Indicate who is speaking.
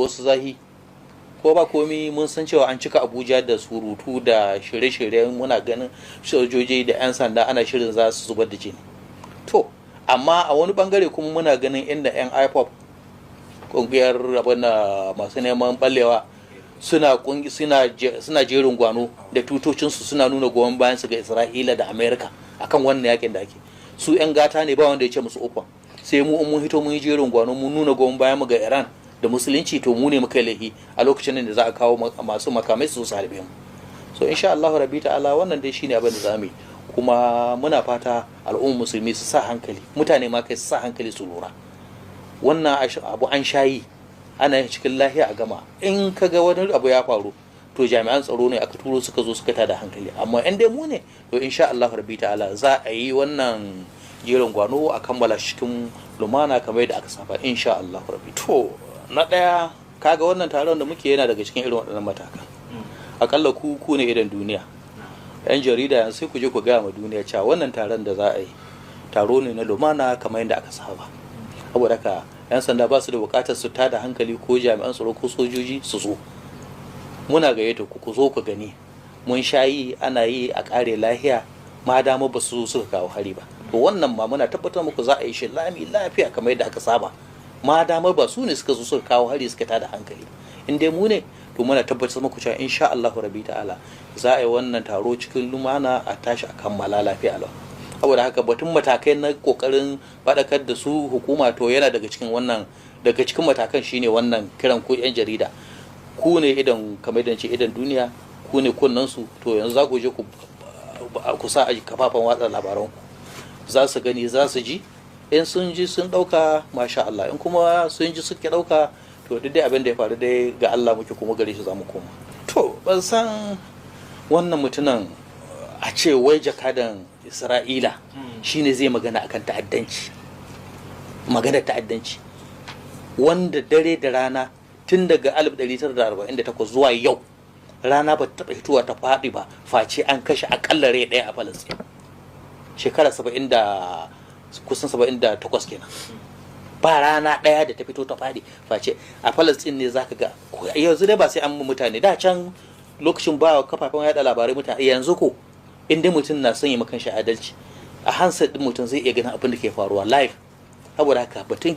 Speaker 1: wasu zahi ko ba komi mun san cewa an cika Abuja da surutu da shirye-shiryen muna ganin sojoji da 'yan sanda ana shirin za su zubar da jini. To amma a wani bangare kuma muna ganin inda 'yan IPOB kungiyar masu neman ballewa suna jerin gwano da tutocinsu suna nuna goyon bayan su ga Isra'ila da Amerika akan wannan yakin da ake. Su 'yan gata ne ba wanda ya ce musu uffan, sai mu mun hito mun yi jerin gwano mun nuna goyon bayan mu ga Iran da musulunci, to mu ne muka laifi a lokacin da za a kawo masu makamai su harbe mu. So insha Allah rabbi ta'ala wannan dai shine abin da zamu yi, kuma muna fata al'ummar musulmi su sa hankali, mutane ma kai su sa hankali su lura. Wannan abu an shayi ana yin cikin lahiya a gama, in kaga wani abu ya faru to jami'an tsaro ne aka turo suka zo suka tada hankali, amma in dai mu ne to insha Allah rabbi ta'ala za a yi wannan jerin gwano a kammala cikin lumana kamar yadda aka saba insha Allah rabbi. To na ɗaya kaga wannan taron da muke yana daga cikin irin waɗannan matakan. Akalla ku ne idan duniya, yan jarida yanzu sai ku je ku gaya ma duniya cewa wannan taron da za a yi taro ne na lumana kamar yadda aka saba. Saboda haka yan sanda ba su da bukatar su tada hankali ko jami'an tsaro ko sojoji su zo. Muna gayyata ku zo ku gani, mun shayi ana yi a kare lahiya ma dama ba su suka kawo hari ba. To wannan ma muna tabbatar muku za a yi shi lami lafiya kamar yadda aka saba, ma dama ba su ne suka zo suka kawo hari suka tada hankali. In dai mu ne to muna tabbatar muku cewa insha Allah rabbi ta'ala za a yi wannan taro cikin lumana a tashi a kammala lafiya lau. Saboda haka batun matakai na kokarin faɗakar da su hukuma to yana daga cikin matakan shine wannan kiran ku yan jarida, ku ne idan kamar idan ce idan duniya, ku ne kunnan su, to yanzu za ku je ku sa a kafafen watsa labaran ku, za su gani za su ji, in sun ji sun dauka masha Allah, in kuma sun ji suke dauka to duk dai abin da ya faru dai ga Allah muke kuma gare shi za mu koma. To ban san wannan mutumin a ce wai jakadan Isra'ila shine zai magana akan ta'addanci, wanda dare da rana tun daga 1948 zuwa yau rana ba ta taɓa hituwa ta faɗi ba face an kashe akalla rai ɗaya a Falasɗin. Shekara kusan 78 kenan, ba rana ɗaya da ta fito ta faɗi face a Falasɗin ne zaka ga. Yanzu dai ba sai an mutane, da can lokacin ba kafafen yada labarai mutane, yanzu ko inda mutum na son yi makan shi adalci a hansa din mutum zai iya ganin abin da ke faruwa live. Saboda haka batun